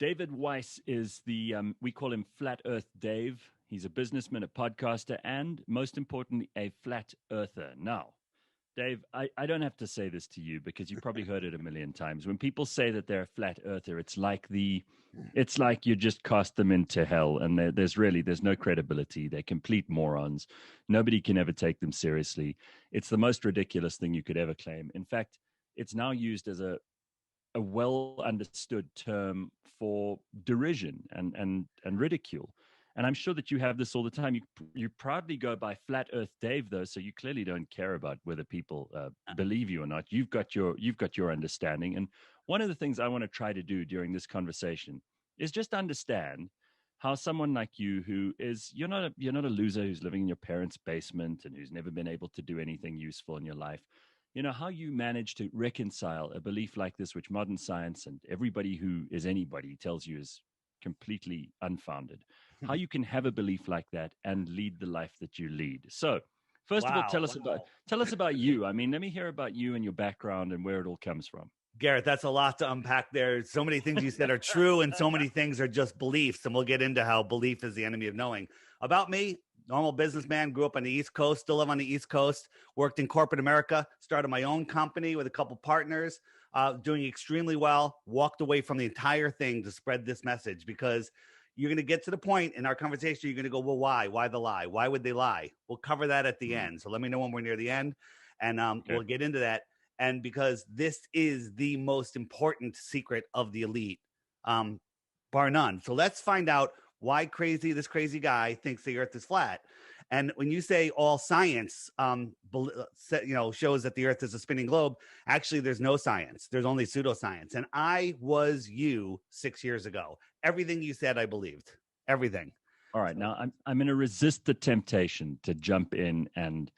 David Weiss is we call him Flat Earth Dave. He's a businessman, a podcaster, and most importantly, a flat earther. Now, Dave, I don't have to say this to you because you've probably heard it a million times. When people say that they're a flat earther, it's like you just cast them into hell, and there's no credibility. They're complete morons. Nobody can ever take them seriously. It's the most ridiculous thing you could ever claim. In fact, it's now used as a well understood term for derision and ridicule. And I'm sure that you have this all the time. You proudly go by Flat Earth Dave, though, so you clearly don't care about whether people believe you or not. You've got your understanding. And one of the things I want to try to do during this conversation is just understand how someone like you, who is you're not a loser who's living in your parents' basement and who's never been able to do anything useful in your life. You know, how you manage to reconcile a belief like this, which modern science and everybody who is anybody tells you is completely unfounded. How you can have a belief like that and lead the life that you lead. So, first of all, tell us about you. I mean, let me hear about you and your background and where it all comes from. Gareth, that's a lot to unpack there. So many things you said are true, and so many things are just beliefs. And we'll get into how belief is the enemy of knowing. About me, normal businessman, grew up on the East Coast, still live on the East Coast, worked in corporate America, started my own company with a couple partners, doing extremely well, walked away from the entire thing to spread this message because you're going to get to the point in our conversation. You're going to go, well, why? Why the lie? Why would they lie? We'll cover that at the end. So let me know when we're near the end, and we'll get into that. And because this is the most important secret of the elite, bar none. So let's find out why this crazy guy thinks the earth is flat. And when you say all science, shows that the earth is a spinning globe, actually, there's no science. There's only pseudoscience. And I was you 6 years ago. Everything you said, I believed. Everything. All right. Now, I'm going to resist the temptation to jump in and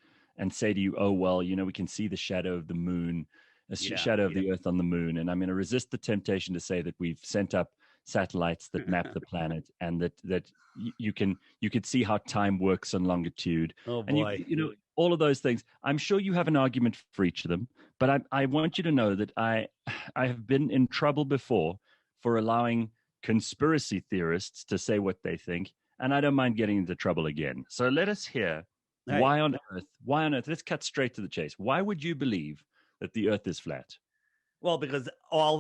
say to you, oh, well, we can see the shadow of the moon, shadow of the earth on the moon. And I'm going to resist the temptation to say that we've sent up satellites that map the planet and that you could see how time works on longitude. Oh boy. And all of those things. I'm sure you have an argument for each of them, but I want you to know that I have been in trouble before for allowing conspiracy theorists to say what they think, and I don't mind getting into trouble again. So let us hear why on earth, let's cut straight to the chase. Why would you believe that the earth is flat? Well, because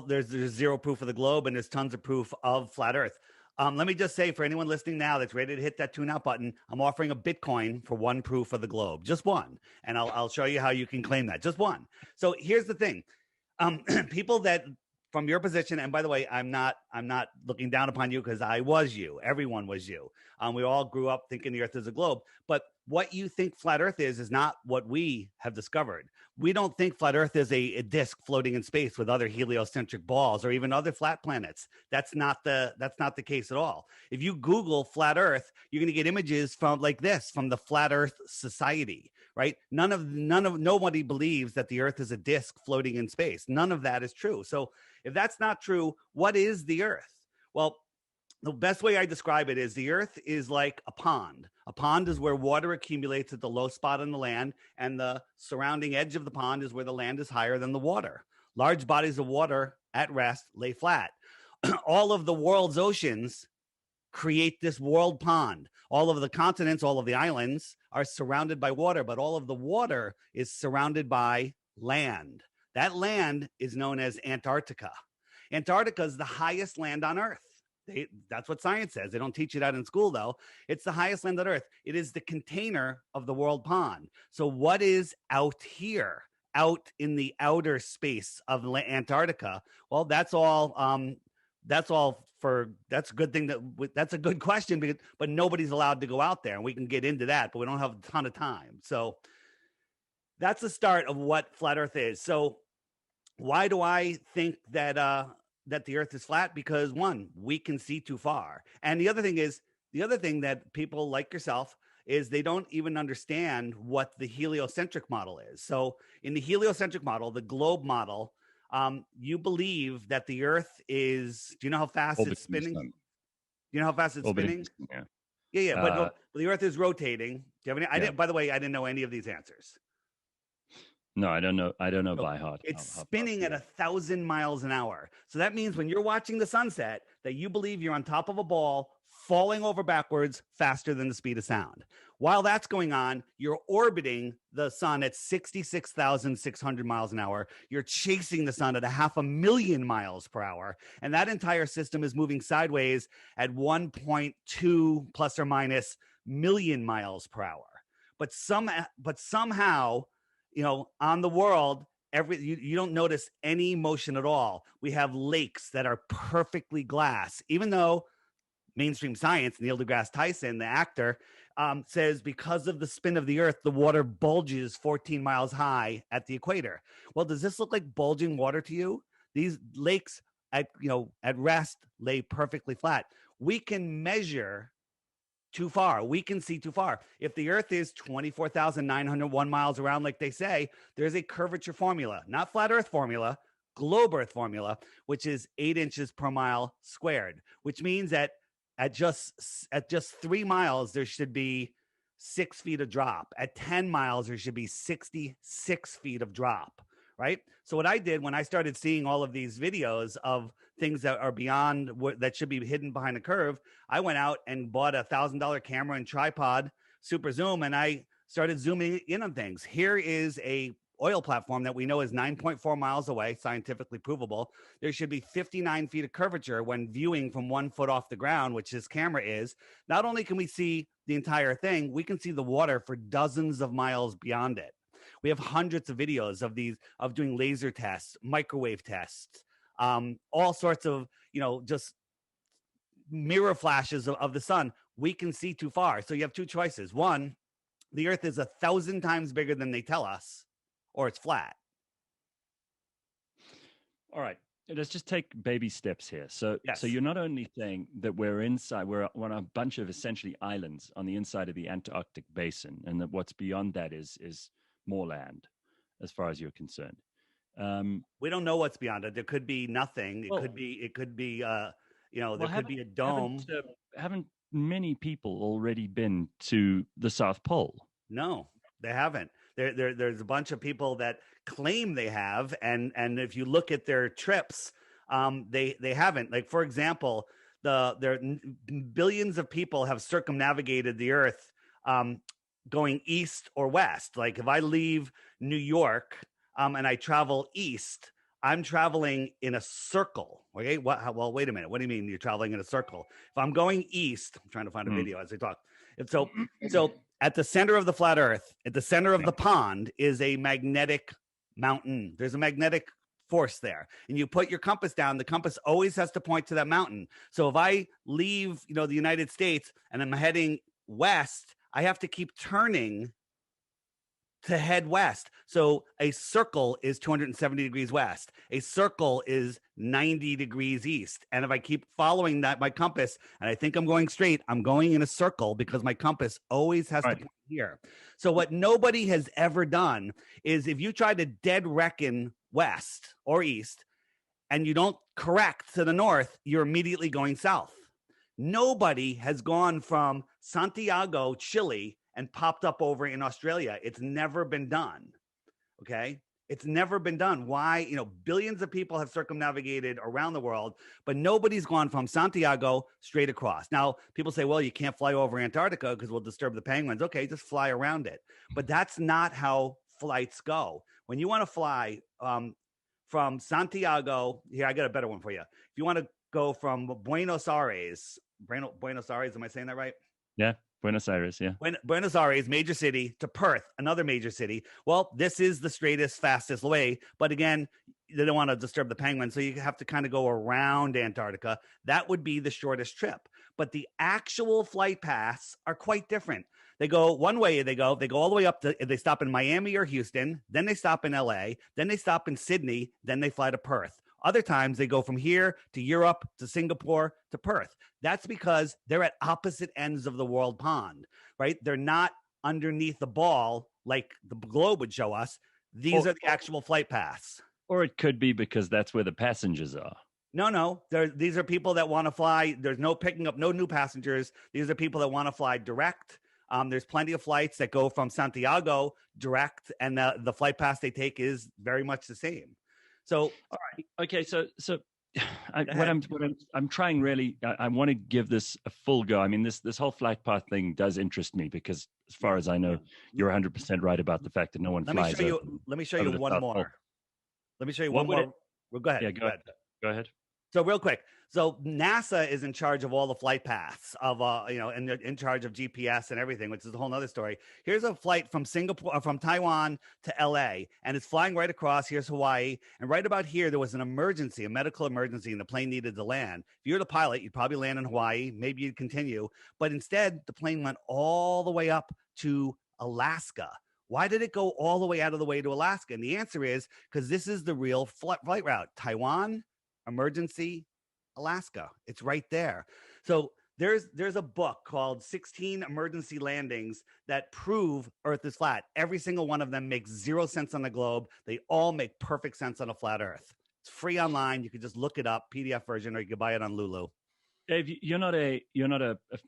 there's zero proof of the globe and there's tons of proof of flat earth. Let me just say, for anyone listening now that's ready to hit that tune out button, I'm offering a Bitcoin for one proof of the globe, just one. And I'll show you how you can claim that, just one. So here's the thing. People that from your position, and by the way, I'm not looking down upon you because I was you. Everyone was you. We all grew up thinking the earth is a globe, but what you think flat earth is not what we have discovered. We don't think flat earth is a disk floating in space with other heliocentric balls or even other flat planets. That's not the case at all. If you Google flat earth, you're going to get images from the Flat Earth Society, right? Nobody believes that the earth is a disk floating in space. None of that is true. So if that's not true, what is the earth? Well, the best way I describe it is the earth is like a pond. A pond is where water accumulates at the low spot on the land, and the surrounding edge of the pond is where the land is higher than the water. Large bodies of water at rest lay flat. All of the world's oceans create this world pond. All of the continents, all of the islands are surrounded by water, but all of the water is surrounded by land. That land is known as Antarctica. Antarctica is the highest land on Earth. That's what science says. They don't teach you that in school, though. It's the highest land on Earth. It is the container of the world pond. So what is out here, out in the outer space of Antarctica? Well, that's a good thing. That's a good question, but nobody's allowed to go out there, and we can get into that, but we don't have a ton of time. So that's the start of what flat Earth is. So why do I think that the earth is flat? Because one, we can see too far. And the other thing that people like yourself is they don't even understand what the heliocentric model is. So in the heliocentric model, the globe model, you believe that the earth is, do you know how fast it's spinning? Do you know how fast it's spinning? Yeah. But the earth is rotating. Do you have any? By the way, I didn't know any of these answers. No, I don't know. I don't know So by heart. it's How spinning fast at 1,000 miles an hour. So that means when you're watching the sunset, that you believe you're on top of a ball falling over backwards faster than the speed of sound. While that's going on, you're orbiting the sun at 66,600 miles an hour. You're chasing the sun at 500,000 miles per hour. And that entire system is moving sideways at 1.2 plus or minus million miles per hour. But somehow, on the world, you don't notice any motion at all. We have lakes that are perfectly glass, even though mainstream science, Neil deGrasse Tyson, the actor, says because of the spin of the earth, the water bulges 14 miles high at the equator. Well, does this look like bulging water to you? These lakes at rest lay perfectly flat. We can measure too far. We can see too far. If the earth is 24,901 miles around, like they say, there's a curvature formula, not flat earth formula, globe earth formula, which is 8 inches per mile squared, which means that at just 3 miles, there should be 6 feet of drop. At 10 miles, there should be 66 feet of drop, right? So what I did when I started seeing all of these videos of things that are beyond that should be hidden behind a curve, I went out and bought a $1,000 camera and tripod, super zoom, and I started zooming in on things. Here is a oil platform that we know is 9.4 miles away, scientifically provable. There should be 59 feet of curvature when viewing from 1 foot off the ground, which this camera is. Not only can we see the entire thing, we can see the water for dozens of miles beyond it. We have hundreds of videos of doing laser tests, microwave tests, all sorts of, just mirror flashes of the sun. We can see too far. So you have two choices. One, the earth is 1,000 times bigger than they tell us, or it's flat. All right. Let's just take baby steps here. So, Yes. So you're not only saying that we're on a bunch of essentially islands on the inside of the Antarctic basin, and that what's beyond that is more land, as far as you're concerned. We don't know what's beyond it. There could be nothing. It could be, there could be a dome. Haven't many people already been to the South Pole? No, they haven't. There's a bunch of people that claim they have, and if you look at their trips, they haven't. Like, for example, billions of people have circumnavigated the Earth, going east or west. Like, if I leave New York, and I travel east, I'm traveling in a circle. Okay, well, wait a minute. What do you mean you're traveling in a circle? If I'm going east, I'm trying to find a video as I talk. So at the center of the flat Earth, at the center of the pond, is a magnetic mountain. There's a magnetic force there, and you put your compass down. The compass always has to point to that mountain. So if I leave, the United States, and I'm heading west, I have to keep turning to head west. So a circle is 270 degrees west. A circle is 90 degrees east. And if I keep following my compass, and I think I'm going straight, I'm going in a circle because my compass always has to point here. So what nobody has ever done is, if you try to dead reckon west or east and you don't correct to the north, you're immediately going south. Nobody has gone from Santiago, Chile, and popped up over in Australia. It's never been done. Okay. It's never been done. Why? Billions of people have circumnavigated around the world, but nobody's gone from Santiago straight across. Now, people say, well, you can't fly over Antarctica because we'll disturb the penguins. Okay, just fly around it. But that's not how flights go. When you want to fly from Santiago, here, I got a better one for you. If you want to go from Buenos Aires, am I saying that right? Yeah. Buenos Aires, yeah. Buenos Aires, major city, to Perth, another major city. Well, this is the straightest, fastest way. But again, they don't want to disturb the penguins, so you have to kind of go around Antarctica. That would be the shortest trip. But the actual flight paths are quite different. They go one way, they go all the way up to, they stop in Miami or Houston, then they stop in LA, then they stop in Sydney, then they fly to Perth. Other times they go from here to Europe to Singapore to Perth. That's because they're at opposite ends of the world pond, right? They're not underneath the ball like the globe would show us. These are the actual flight paths. Or it could be because that's where the passengers are. No. These are people that want to fly. There's no picking up no new passengers. These are people that want to fly direct There's plenty of flights that go from Santiago direct, and the flight path they take is very much the same. So, all right, okay, so ahead. I'm trying really. I want to give this a full go. I mean, this whole flight path thing does interest me because, as far as I know, you're 100% right about the fact that no one flies. Let me show you one more. Let me show you one more. Well, go ahead. Yeah, go ahead. So real quick. So NASA is in charge of all the flight paths of, and they're in charge of GPS and everything, which is a whole nother story. Here's a flight from from Taiwan to LA, and it's flying right across. Here's Hawaii. And right about here, there was an emergency, a medical emergency, and the plane needed to land. If you're the pilot, you'd probably land in Hawaii. Maybe you'd continue. But instead, the plane went all the way up to Alaska. Why did it go all the way out of the way to Alaska? And the answer is because this is the real flight route. Taiwan, emergency, Alaska. It's right there. So there's a book called 16 Emergency Landings that prove Earth is flat. Every single one of them makes zero sense on the globe. They all make perfect sense on a flat Earth. It's free online. You can just look it up, PDF version, or you can buy it on Lulu. Dave, you're not a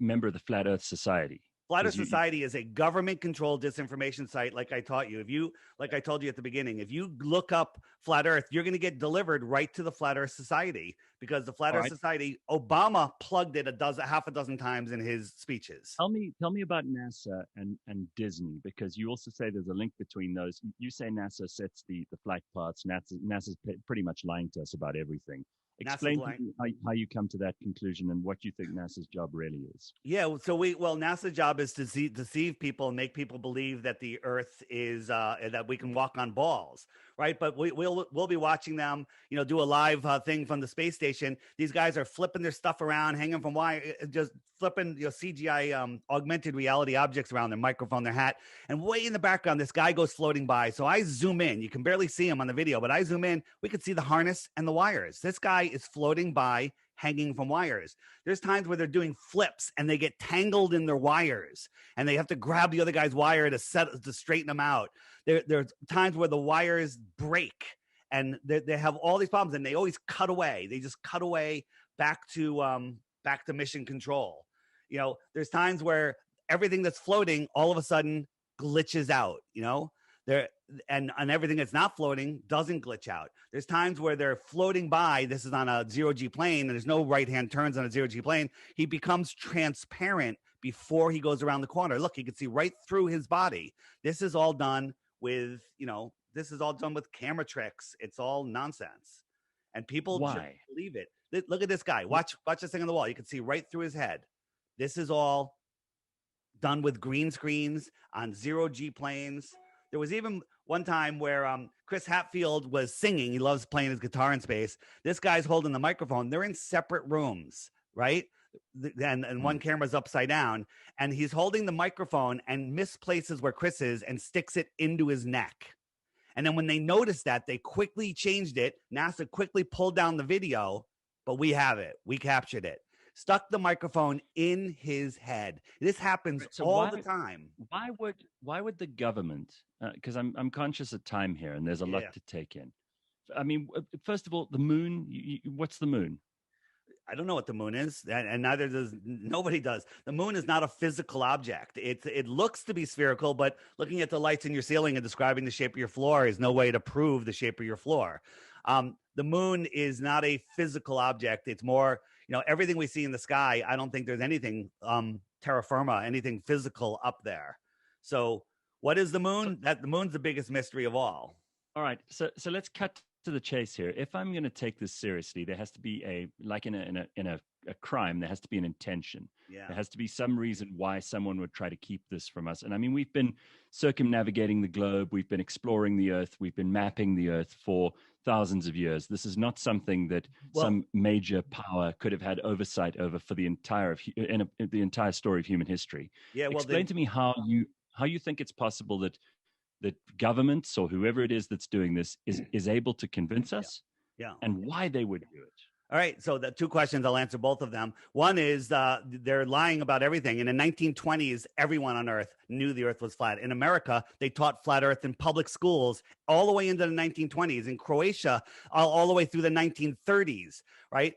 member of the Flat Earth Society. Flat Earth Society is a government-controlled disinformation site, like I taught you. Like I told you at the beginning, if you look up Flat Earth, you're going to get delivered right to the Flat Earth Society, because the Flat Earth Society, Obama plugged it half a dozen times in his speeches. Tell me about NASA and Disney, because you also say there's a link between those. You say NASA sets the flight paths. NASA's pretty much lying to us about everything. Explain to me how you come to that conclusion and what you think NASA's job really is. Yeah, so NASA's job is to deceive people and make people believe that the Earth is that we can walk on balls, right? But we'll be watching them, do a live thing from the space station. These guys are flipping their stuff around, hanging from wire, just flipping CGI augmented reality objects around their microphone, their hat, and way in the background, this guy goes floating by. So I zoom in. You can barely see him on the video, but I zoom in. We can see the harness and the wires. This guy is floating by, hanging from wires. There's times where they're doing flips and they get tangled in their wires, and they have to grab the other guy's wire to straighten them out. There's times where the wires break, and they have all these problems, and they always cut away. They just cut away back to mission control. There's times where everything that's floating all of a sudden glitches out, and everything that's not floating doesn't glitch out. There's times where they're floating by. This is on a zero-G plane, and there's no right-hand turns on a zero-G plane. He becomes transparent before he goes around the corner. Look, you can see right through his body. This is all done with, camera tricks. It's all nonsense. And people just believe it. Look at this guy. Watch this thing on the wall. You can see right through his head. This is all done with green screens on zero-G planes. There was even one time where Chris Hatfield was singing. He loves playing his guitar in space. This guy's holding the microphone. They're in separate rooms, right? And one camera's upside down. And he's holding the microphone and misplaces where Chris is and sticks it into his neck. And then when they noticed that, they quickly changed it. NASA quickly pulled down the video, but we have it. We captured it. Stuck the microphone in his head. This happens the time. Why would the government? Because I'm conscious of time here, and there's a lot to take in. I mean, first of all, the moon. What's the moon? I don't know what the moon is, and neither does nobody does. The moon is not a physical object. It looks to be spherical, but looking at the lights in your ceiling and describing the shape of your floor is no way to prove the shape of your floor. The moon is not a physical object. It's more, everything we see in the sky. I don't think there's anything terra firma, anything physical up there. So what is the moon? The moon's the biggest mystery of all. All right. So let's cut to the chase here. If I'm going to take this seriously, there has to be in a crime, there has to be an intention. Yeah. There has to be some reason why someone would try to keep this from us. And I mean, we've been circumnavigating the globe. We've been exploring the Earth. We've been mapping the Earth for thousands of years. This is not something that some major power could have had oversight over for the entire story of human history. Yeah. Well, explain to me how you think it's possible that governments or whoever it is that's doing this is able to convince us, and why they would do it. All right. So the two questions, I'll answer both of them. One is they're lying about everything. In the 1920s, everyone on Earth knew the Earth was flat. In America, they taught flat Earth in public schools all the way into the 1920s. In Croatia, all the way through the 1930s, right?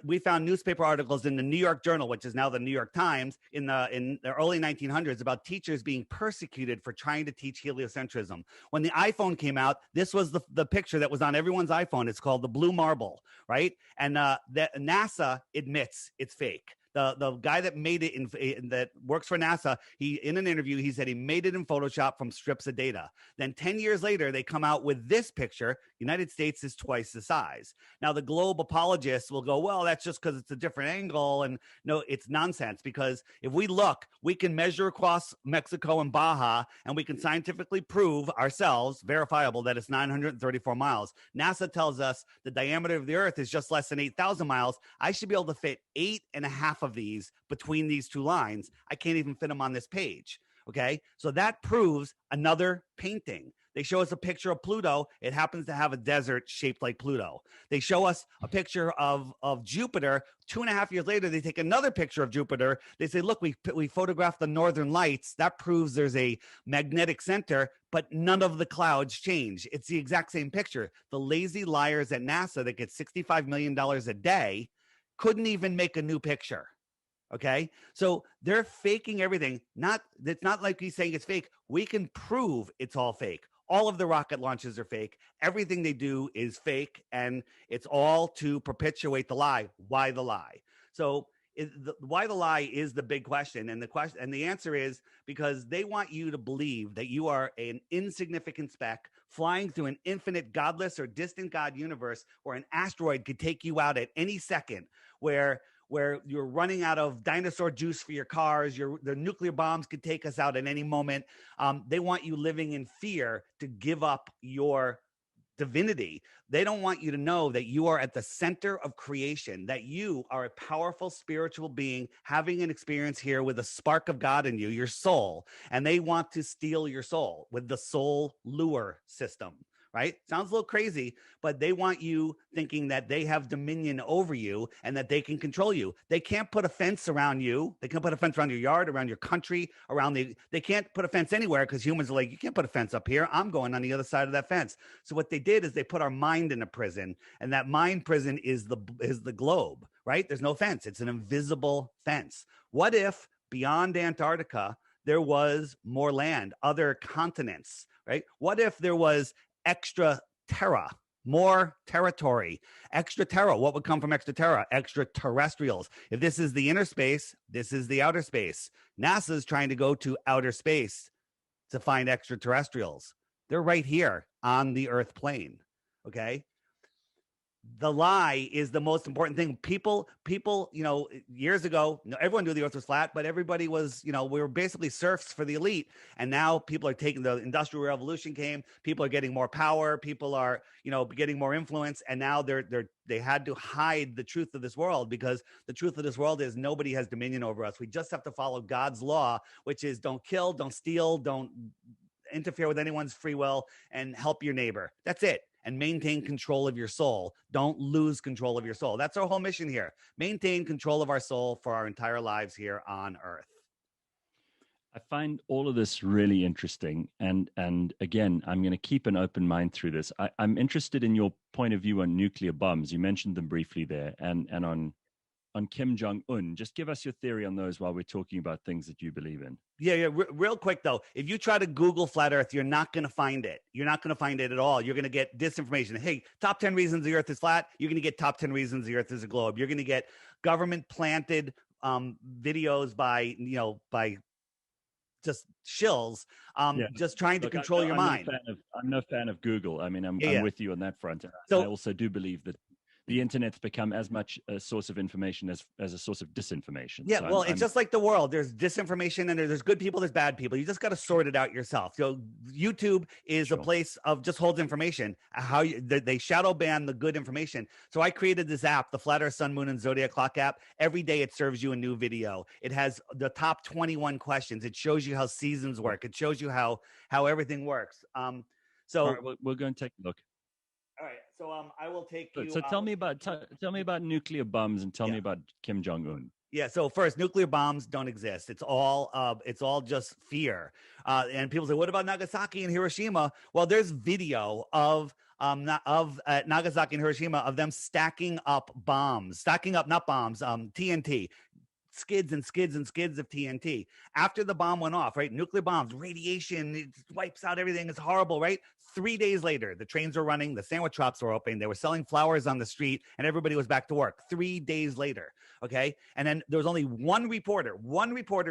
we found newspaper articles in the New York Journal, which is now the New York Times, in the early 1900s about teachers being persecuted for trying to teach heliocentrism. When the iPhone came out, this was the picture that was on everyone's iPhone. It's called the blue marble, right? And NASA admits it's fake. The guy that made it that works for NASA, in an interview, he said he made it in Photoshop from strips of data. Then 10 years later, they come out with this picture. United States is twice the size. Now, the globe apologists will go, well, that's just because it's a different angle. And no, it's nonsense, because if we look, we can measure across Mexico and Baja, and we can scientifically prove ourselves, verifiable, that it's 934 miles. NASA tells us the diameter of the Earth is just less than 8,000 miles. I should be able to fit 8.5 of these between these two lines. I can't even fit them on this page. Okay. So that proves another painting. They show us a picture of Pluto. It happens to have a desert shaped like Pluto. They show us a picture of Jupiter. 2.5 years later, they take another picture of Jupiter. They say, look, we photographed the northern lights. That proves there's a magnetic center, but none of the clouds change. It's the exact same picture. The lazy liars at NASA that get $65 million a day couldn't even make a new picture. Okay. So they're faking everything. It's not like he's saying it's fake. We can prove it's all fake. All of the rocket launches are fake. Everything they do is fake. And it's all to perpetuate the lie. Why the lie? So why the lie is the big question. And the answer is because they want you to believe that you are an insignificant speck flying through an infinite, godless, or distant God universe where an asteroid could take you out at any second, where you're running out of dinosaur juice for your cars, the nuclear bombs could take us out at any moment. They want you living in fear to give up your divinity. They don't want you to know that you are at the center of creation, that you are a powerful spiritual being having an experience here with a spark of God in you, your soul. And they want to steal your soul with the soul lure system. Right? Sounds a little crazy, but they want you thinking that they have dominion over you and that they can control you. They can't put a fence around you. They can't put a fence around your yard, around your country, they can't put a fence anywhere because humans are like, you can't put a fence up here. I'm going on the other side of that fence. So what they did is they put our mind in a prison, and that mind prison is the globe, right? There's no fence. It's an invisible fence. What if beyond Antarctica, there was more land, other continents, right? What if there was extra terra, more territory? Extra terra, what would come from extra terra? Extraterrestrials. If this is the inner space, this is the outer space. NASA's trying to go to outer space to find extraterrestrials. They're right here on the Earth plane. Okay. The lie is the most important thing. People, years ago, everyone knew the Earth was flat, but everybody was, we were basically serfs for the elite. And now people are taking the Industrial Revolution came. People are getting more power. People are, getting more influence. And now they had to hide the truth of this world, because the truth of this world is nobody has dominion over us. We just have to follow God's law, which is don't kill, don't steal, don't interfere with anyone's free will, and help your neighbor. That's it. And maintain control of your soul. Don't lose control of your soul. That's our whole mission here. Maintain control of our soul for our entire lives here on Earth. I find all of this really interesting. And again, I'm going to keep an open mind through this. I'm interested in your point of view on nuclear bombs. You mentioned them briefly there, and on Kim Jong-un. Just give us your theory on those while we're talking about things that you believe in. Yeah. Real quick, though, if you try to Google flat Earth, you're not going to find it. You're not going to find it at all. You're going to get disinformation. Hey, top 10 reasons the Earth is flat. You're going to get top 10 reasons the Earth is a globe. You're going to get government planted videos by just shills, just trying to control your mind. I'm no fan of Google. I mean, I'm with you on that front. So, I also do believe that the internet's become as much a source of information as a source of disinformation. Yeah, so it's just like the world. There's disinformation and there's good people, there's bad people. You just got to sort it out yourself. So YouTube is a place of just holds information. They shadow ban the good information. So I created this app, the Flat Earth, Sun, Moon, and Zodiac Clock app. Every day it serves you a new video. It has the top 21 questions. It shows you how seasons work. It shows you how everything works. So right, we're going to take a look. All right, so I will take you. So tell me about nuclear bombs and tell me about Kim Jong-un. Yeah. So first, nuclear bombs don't exist. It's all just fear. And people say, what about Nagasaki and Hiroshima? Well, there's video of Nagasaki and Hiroshima, of them stacking up bombs, not bombs, TNT, skids and skids and skids of TNT. After the bomb went off, right? Nuclear bombs, radiation, it wipes out everything. It's horrible, right? 3 days later, the trains were running, the sandwich shops were open, they were selling flowers on the street, and everybody was back to work 3 days later. Okay. And then there was only one reporter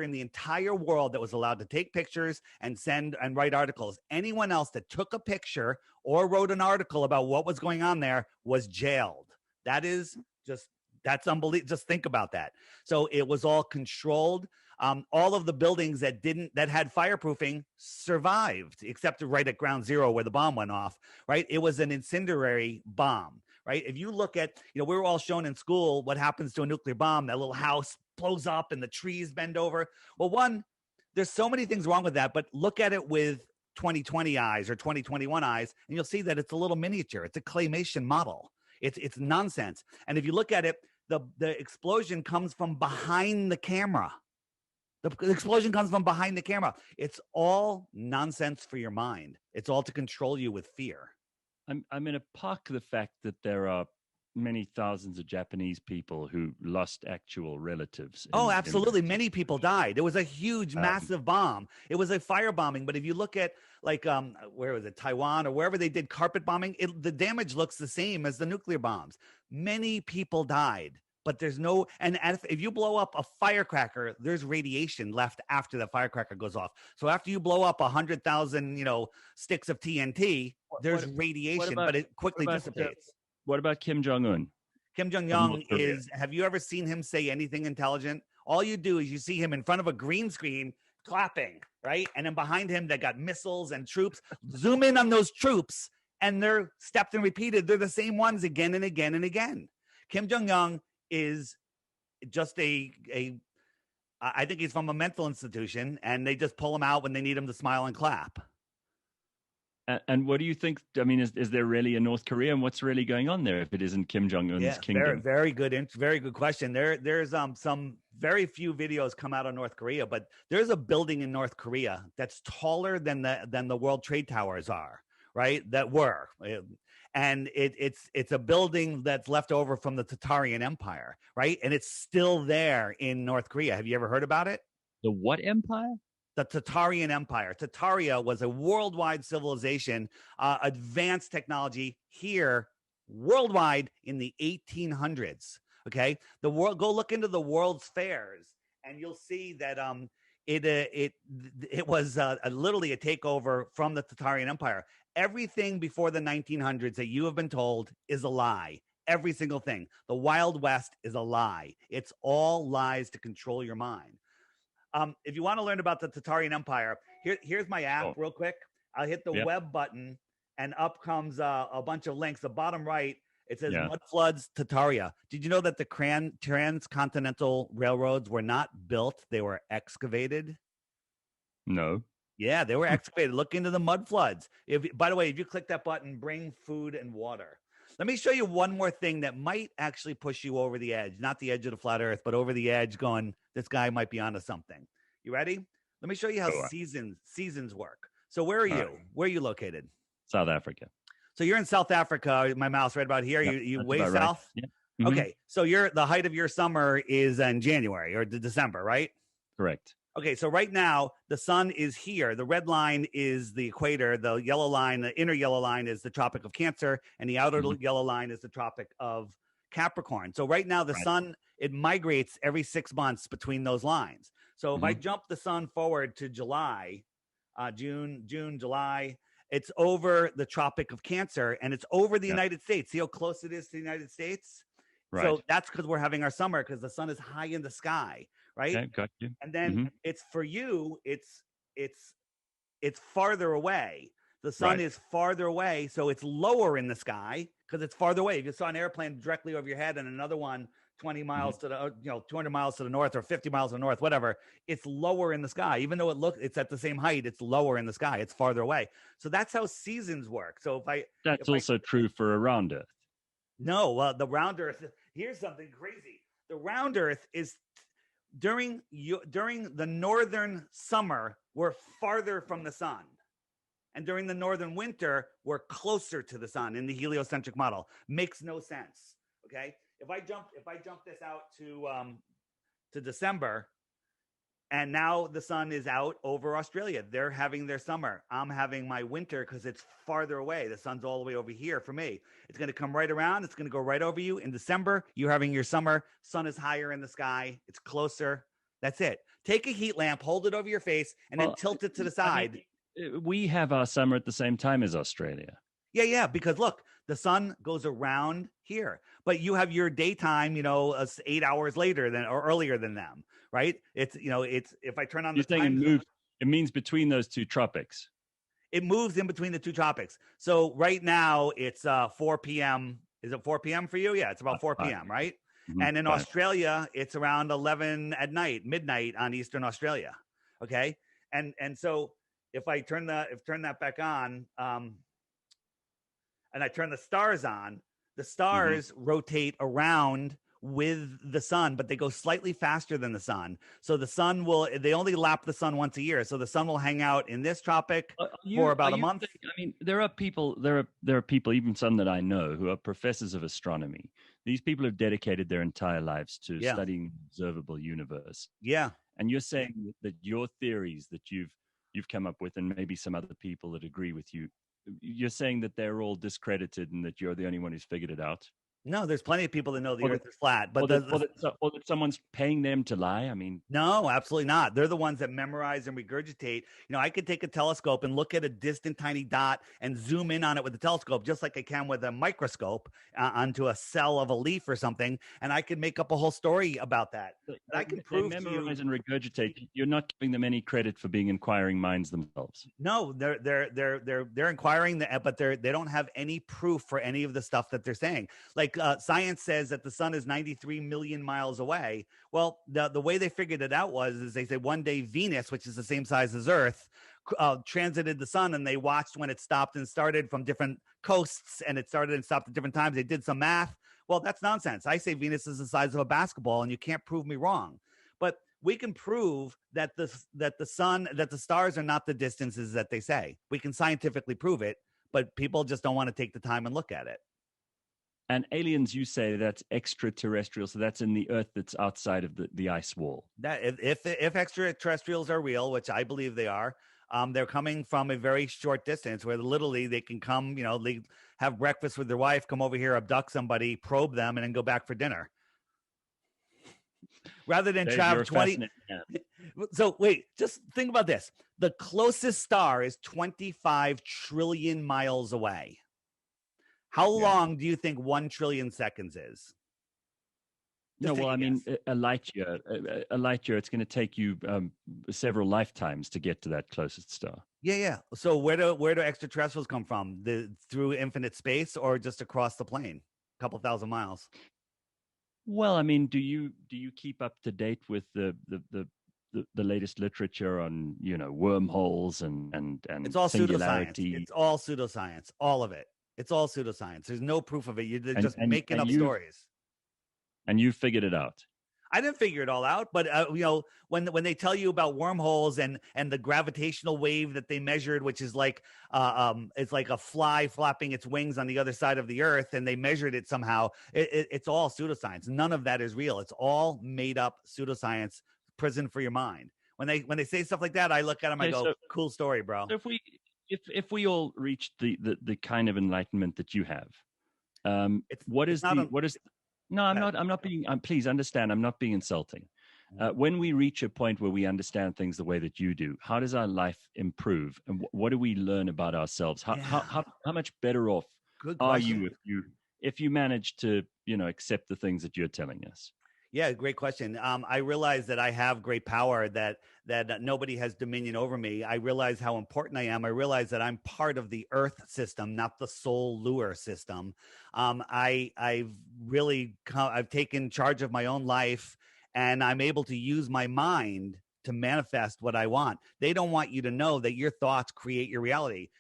in the entire world that was allowed to take pictures and send and write articles. Anyone else that took a picture or wrote an article about what was going on there was jailed. That's unbelievable. Just think about that. So it was all controlled. All of the buildings that had fireproofing survived, except right at ground zero where the bomb went off, right? It was an incendiary bomb, right? If you look at, we were all shown in school what happens to a nuclear bomb. That little house blows up and the trees bend over. Well, there's so many things wrong with that, but look at it with 2020 eyes or 2021 eyes, and you'll see that it's a little miniature. It's a claymation model. It's nonsense. And if you look at it, the explosion comes from behind the camera. The explosion comes from behind the camera. It's all nonsense for your mind. It's all to control you with fear. I'm going to park the fact that there are many thousands of Japanese people who lost actual relatives. Absolutely. Many people died. It was a huge, massive bomb. It was a firebombing. But if you look at where was it, Taiwan or wherever they did carpet bombing, the damage looks the same as the nuclear bombs. Many people died. But there's no, and if you blow up a firecracker, there's radiation left after the firecracker goes off. So after you blow up 100,000, sticks of TNT, there's radiation, but it quickly dissipates. What about Kim Jong-un? Kim Jong-un have you ever seen him say anything intelligent? All you do is you see him in front of a green screen clapping, right? And then behind him, they got missiles and troops. Zoom in on those troops, and they're stepped and repeated. They're the same ones again and again and again. Kim Jong-un is just I think he's from a mental institution, and they just pull him out when they need him to smile and clap. And what do you think? I mean, is there really a North Korea, and what's really going on there if it isn't Kim Jong-un's kingdom? Very good question. There's some very few videos come out of North Korea, but there's a building in North Korea that's taller than the World Trade Towers are, right? And it's a building that's left over from the Tatarian Empire, right? And it's still there in North Korea. Have you ever heard about it? The what empire? The Tatarian Empire. Tataria was a worldwide civilization, advanced technology here worldwide in the 1800s. Okay, go look into the world's fairs, and you'll see that it was literally a takeover from the Tatarian Empire. Everything before the 1900s that you have been told is a lie. Every single thing. The Wild West is a lie. It's all lies to control your mind. If you want to learn about the Tatarian Empire, here's my app real quick. I'll hit the web button, and up comes a bunch of links. The bottom right, it says Mud Floods Tataria. Did you know that the transcontinental railroads were not built? They were excavated? No. Yeah, they were excavated. Look into the mud floods. By the way, if you click that button, bring food and water. Let me show you one more thing that might actually push you over the edge. Not the edge of the flat earth, but over the edge going, this guy might be onto something. You ready? Let me show you how seasons work. So where are you? Right. Where are you located? South Africa. So you're in South Africa. My mouse right about here. Yep, you way south? Right. Yeah. Mm-hmm. Okay. So the height of your summer is in January or December, right? Correct. Okay, so right now the sun is here. The red line is the equator. The yellow line, the inner yellow line, is the Tropic of Cancer, and the outer yellow line is the Tropic of Capricorn. So right now the sun, it migrates every 6 months between those lines. So if I jump the sun forward to July, June, July, it's over the Tropic of Cancer, and it's over the United States. See how close it is to the United States? Right. So that's because we're having our summer, because the sun is high in the sky. Right. Okay, got you. And then it's for you. It's farther away. The sun is farther away, so it's lower in the sky because it's farther away. If you saw an airplane directly over your head and another one 20 miles to the 200 miles to the north or 50 miles to the north, whatever, it's lower in the sky. Even though it's at the same height, it's lower in the sky. It's farther away. So that's how seasons work. So that's also true for a round Earth. No, the round Earth. Here's something crazy. The round Earth is. During the northern summer, we're farther from the sun. And during the northern winter, we're closer to the sun in the heliocentric model. Makes no sense. Okay. If I jump this out to December, and now the sun is out over Australia. They're having their summer. I'm having my winter because it's farther away. The sun's all the way over here for me. It's going to come right around. It's going to go right over you. In December, you're having your summer. Sun is higher in the sky. It's closer. That's it. Take a heat lamp, hold it over your face, and then tilt it to the side. We have our summer at the same time as Australia. Yeah, because look, the sun goes around here, but you have your daytime, 8 hours later than or earlier than them, right? It's if I turn on the time, it means between those two tropics. It moves in between the two tropics. So right now it's 4 p.m. Is it 4 p.m. for you? Yeah, it's about 4 p.m. Right? Mm-hmm. And in Australia, it's around 11 at night, midnight on Eastern Australia. Okay, and so if I turn that back on, and I turn the stars on, the stars rotate around with the sun, but they go slightly faster than the sun. So the sun they only lap the sun once a year. So the sun will hang out in this tropic for about a month. There are people, even some that I know, who are professors of astronomy. These people have dedicated their entire lives to studying the observable universe. Yeah. And you're saying that your theories that you've come up with, and maybe some other people that agree with you, you're saying that they're all discredited and that you're the only one who's figured it out? No, there's plenty of people that know the Earth is flat, but that someone's paying them to lie. No, absolutely not. They're the ones that memorize and regurgitate. I could take a telescope and look at a distant tiny dot and zoom in on it with the telescope, just like I can with a microscope onto a cell of a leaf or something, and I could make up a whole story about that. I can prove they memorize and regurgitate. You're not giving them any credit for being inquiring minds themselves. No, they're inquiring, but they don't have any proof for any of the stuff that they're saying. Like science says that the sun is 93 million miles away. Well, the way they figured it out is they say one day Venus, which is the same size as Earth, transited the sun, and they watched when it stopped and started from different coasts, and it started and stopped at different times. They did some math. Well, that's nonsense. I say Venus is the size of a basketball, and you can't prove me wrong. But we can prove that the stars are not the distances that they say. We can scientifically prove it, but people just don't want to take the time and look at it. And aliens, you say that's extraterrestrial, so that's in the Earth that's outside of the ice wall. That if extraterrestrials are real, which I believe they are, they're coming from a very short distance where literally they can come, they have breakfast with their wife, come over here, abduct somebody, probe them, and then go back for dinner. Rather than travel 20. So wait, just think about this. The closest star is 25 trillion miles away. How long do you think 1 trillion seconds is? A light year. A light year. It's going to take you several lifetimes to get to that closest star. Yeah. So where do extraterrestrials come from? Through infinite space, or just across the plane, a couple thousand miles? Well, do you keep up to date with the latest literature on wormholes and it's all singularity? Pseudoscience. It's all pseudoscience. All of it. It's all pseudoscience. There's no proof of it. You're just making up stories. And you figured it out. I didn't figure it all out, but when they tell you about wormholes and the gravitational wave that they measured, which is like it's like a fly flapping its wings on the other side of the Earth, and they measured it somehow. It's all pseudoscience. None of that is real. It's all made up pseudoscience, prison for your mind. When they say stuff like that, I look at them. I go, cool story, bro. So if we all reached the kind of enlightenment that you have, please understand, I'm not being insulting. When we reach a point where we understand things the way that you do, how does our life improve, and what do we learn about ourselves? How much better off are you if you manage to accept the things that you're telling us? Yeah, great question. I realize that I have great power, that nobody has dominion over me. I realize how important I am. I realize that I'm part of the Earth system, not the Sol Lure system. I've taken charge of my own life, and I'm able to use my mind to manifest what I want. They don't want you to know that your thoughts create your reality.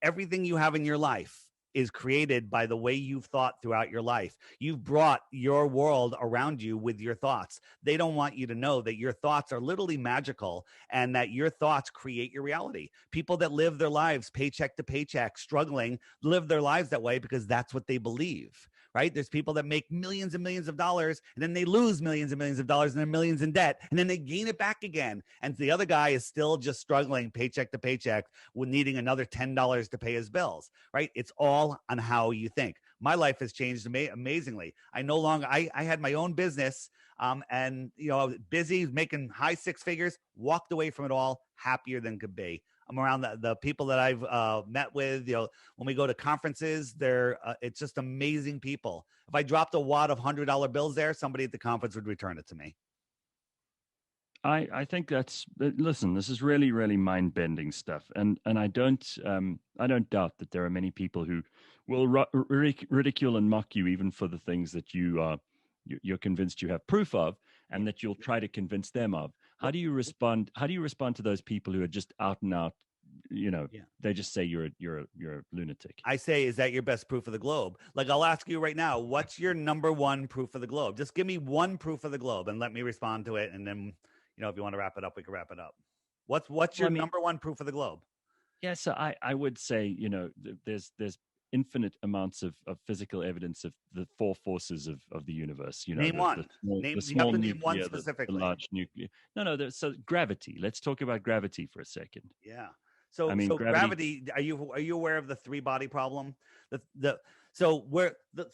Everything you have in your life is created by the way you've thought throughout your life. You've brought your world around you with your thoughts. They don't want you to know that your thoughts are literally magical and that your thoughts create your reality. People that live their lives paycheck to paycheck, struggling, live their lives that way because that's what they believe. Right? There's people that make millions and millions of dollars and then they lose millions and millions of dollars and they're millions in debt and then they gain it back again. And the other guy is still just struggling paycheck to paycheck with needing another $10 to pay his bills, right? It's all on how you think. My life has changed amazingly. I no longer, I had my own business and, you know, I was busy making high six figures, walked away from it all, happier than could be. I'm around the people that I've met with, you know, when we go to conferences, they're it's just amazing people. If I dropped a wad of $100 bills there, somebody at the conference would return it to me. I think that's listen. This is really really mind bending stuff, and I don't doubt that there are many people who will ridicule and mock you even for the things that you're convinced you have proof of, and that you'll try to convince them of. How do you respond? How do you respond to those people who are just out and out? You know, they just say you're a lunatic. I say, is that your best proof of the globe? Like, I'll ask you right now, what's your number one proof of the globe? Just give me one proof of the globe and let me respond to it, and then, you know, if you want to wrap it up, we can wrap it up. What's your number one proof of the globe? Yeah, so I would say, you know, there's infinite amounts of physical evidence of the four forces of the universe. You know, name one. The small you have to nuclear, name one specifically. the large nuclear. No. So gravity. Let's talk about gravity for a second. Yeah. So, I mean, so gravity. Are you aware of the three body problem? So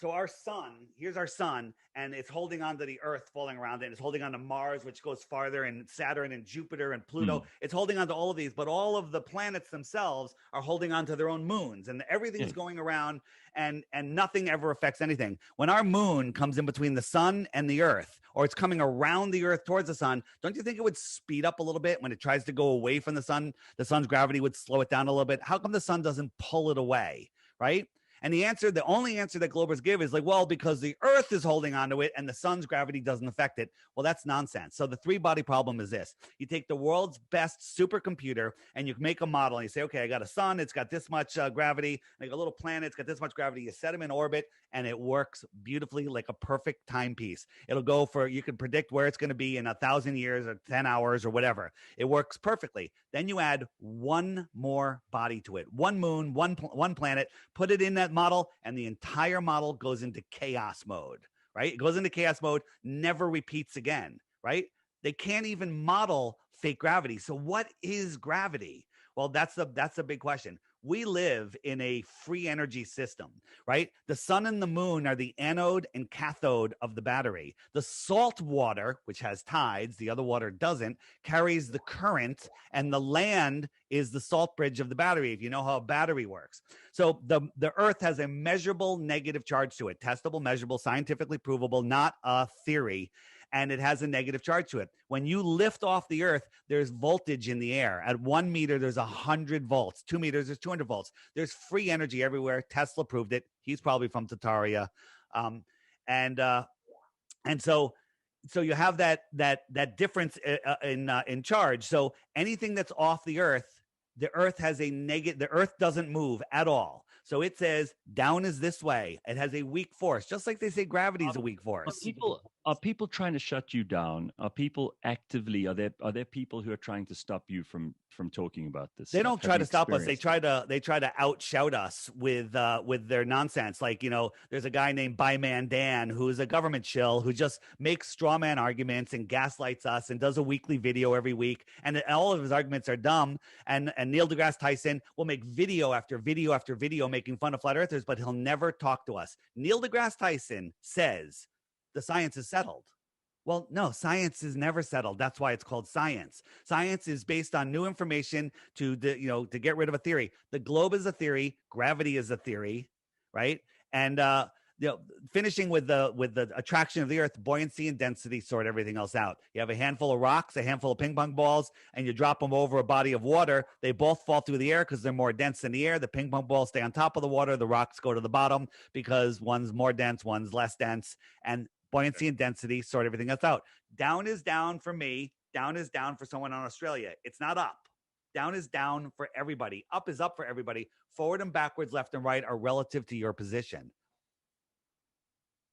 our sun, here's our sun, and it's holding on to the Earth falling around it. And it's holding on to Mars, which goes farther, and Saturn and Jupiter and Pluto. It's holding on to all of these, but all of the planets themselves are holding on to their own moons, and everything's going around, and nothing ever affects anything. When our moon comes in between the sun and the Earth, or it's coming around the Earth towards the sun, don't you think it would speed up a little bit when it tries to go away from the sun? The sun's gravity would slow it down a little bit. How come the sun doesn't pull it away, right? And the only answer that Globers give is like, well, because the Earth is holding onto it and the sun's gravity doesn't affect it. Well, that's nonsense. So the three body problem is this. You take the world's best supercomputer and you make a model and you say, okay, I got a sun. It's got this much gravity. Like a little planet, it's got this much gravity. You set them in orbit and it works beautifully like a perfect timepiece. It'll go you can predict where it's going to be in 1,000 years or 10 hours or whatever. It works perfectly. Then you add one more body to it, one moon, one planet, put it in that model, and the entire model goes into chaos mode, right? It goes into chaos mode, never repeats again, right? They can't even model fake gravity. So what is gravity? Well, that's a big question. We live in a free energy system, right? The sun and the moon are the anode and cathode of the battery. The salt water, which has tides, the other water doesn't, carries the current, and the land is the salt bridge of the battery, if you know how a battery works. So the Earth has a measurable negative charge to it, testable, measurable, scientifically provable, not a theory. And it has a negative charge to it. When you lift off the Earth, there's voltage in the air. At 1 meter, there's 100 volts. 2 meters, there's 200 volts. There's free energy everywhere. Tesla proved it. He's probably from Tataria. And so you have that difference in charge. So anything that's off the Earth has a negative. The Earth doesn't move at all. So it says down is this way. It has a weak force, just like they say gravity is a weak force. Are people trying to shut you down? Are people actively? Are there people who are trying to stop you from talking about this? They don't try to stop us. They try to outshout us with their nonsense. Like, you know, there's a guy named Byman Dan who's a government shill who just makes straw man arguments and gaslights us and does a weekly video every week. And all of his arguments are dumb. And Neil deGrasse Tyson will make video after video after video making fun of flat earthers, but he'll never talk to us. Neil deGrasse Tyson says the science is settled. Well, no, science is never settled. That's why it's called science. Science is based on new information to get rid of a theory. The globe is a theory. Gravity is a theory, right? And finishing with the attraction of the Earth, buoyancy and density sort everything else out. You have a handful of rocks, a handful of ping pong balls, and you drop them over a body of water. They both fall through the air because they're more dense than the air. The ping pong balls stay on top of the water. The rocks go to the bottom because one's more dense, one's less dense. And buoyancy and density sort everything else out. Down is down for me. Down is down for someone in Australia. It's not up. Down is down for everybody. Up is up for everybody. Forward and backwards, left and right are relative to your position.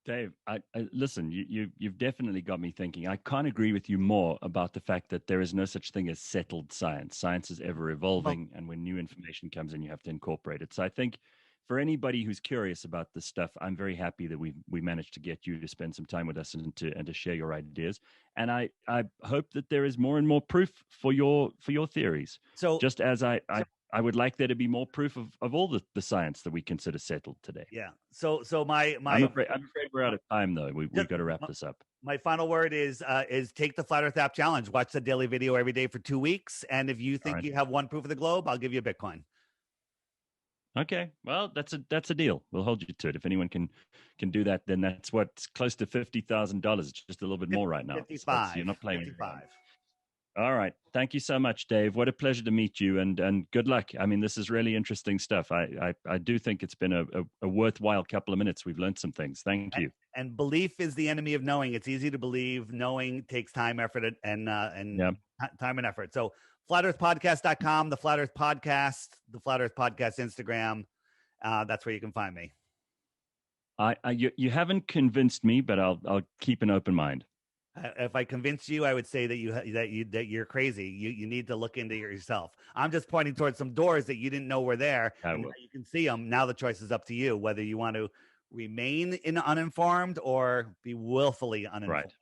Dave, I listen. You've definitely got me thinking. I can't agree with you more about the fact that there is no such thing as settled science. Science is ever evolving, and when new information comes in, you have to incorporate it. So I think for anybody who's curious about this stuff, I'm very happy that we managed to get you to spend some time with us and to share your ideas. And I hope that there is more and more proof for your theories. So just as I would like there to be more proof of all the science that we consider settled today. Yeah. So my I'm afraid we're out of time though. We've got to wrap this up. My final word is take the Flat Earth app challenge. Watch the daily video every day for 2 weeks, and if you think you have one proof of the globe, I'll give you a Bitcoin. Okay. Well, that's a deal. We'll hold you to it. If anyone can do that, then that's what's close to $50,000. It's just a little bit more right now. 55. So you're not playing 55. All right. Thank you so much, Dave. What a pleasure to meet you, and good luck. I mean, this is really interesting stuff. I do think it's been a worthwhile couple of minutes. We've learned some things. Thank you. And belief is the enemy of knowing. It's easy to believe. Knowing takes time, effort, and time and effort. So flatearthpodcast.com, the Flat Earth Podcast, the Flat Earth Podcast Instagram. That's where you can find me. You haven't convinced me, but I'll keep an open mind. If I convinced you, I would say that you're crazy. You need to look into yourself. I'm just pointing towards some doors that you didn't know were there. And you can see them. Now the choice is up to you, whether you want to remain uninformed or be willfully uninformed. Right.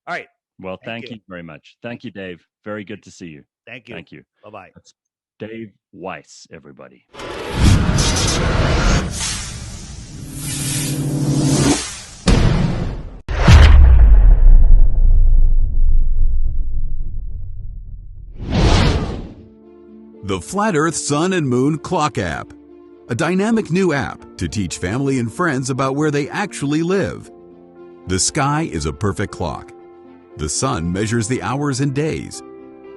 All right. Well, thank you very much. Thank you, Dave. Very good to see you. Thank you. Thank you. Bye-bye. That's Dave Weiss, everybody. The Flat Earth Sun and Moon Clock App, a dynamic new app to teach family and friends about where they actually live. The sky is a perfect clock. The sun measures the hours and days.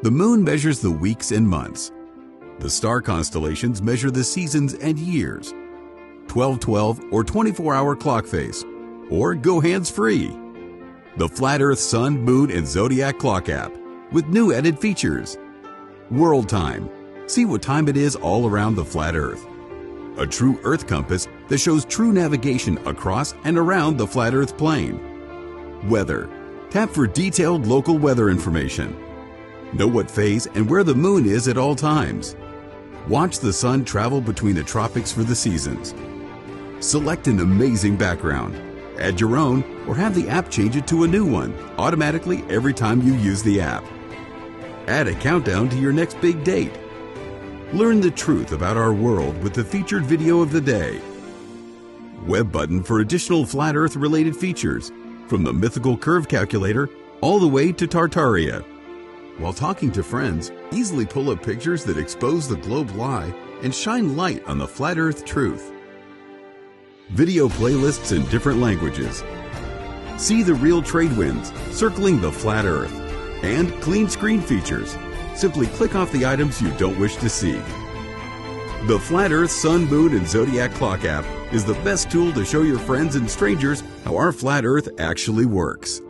The moon measures the weeks and months. The star constellations measure the seasons and years. 12/12 or 24-hour clock face, or go hands-free. The Flat Earth Sun, Moon, and Zodiac Clock App with new added features. World Time. See what time it is all around the flat Earth. A true Earth compass that shows true navigation across and around the flat Earth plane. Weather. Tap for detailed local weather information. Know what phase and where the moon is at all times. Watch the sun travel between the tropics for the seasons. Select an amazing background. Add your own or have the app change it to a new one automatically every time you use the app. Add a countdown to your next big date. Learn the truth about our world with the featured video of the day. Web button for additional flat Earth related features, from the mythical curve calculator all the way to Tartaria. While talking to friends, easily pull up pictures that expose the globe lie and shine light on the flat Earth truth. Video playlists in different languages. See the real trade winds circling the flat Earth. And clean screen features. Simply click off the items you don't wish to see. The Flat Earth Sun, Moon, and Zodiac Clock app is the best tool to show your friends and strangers how our flat Earth actually works.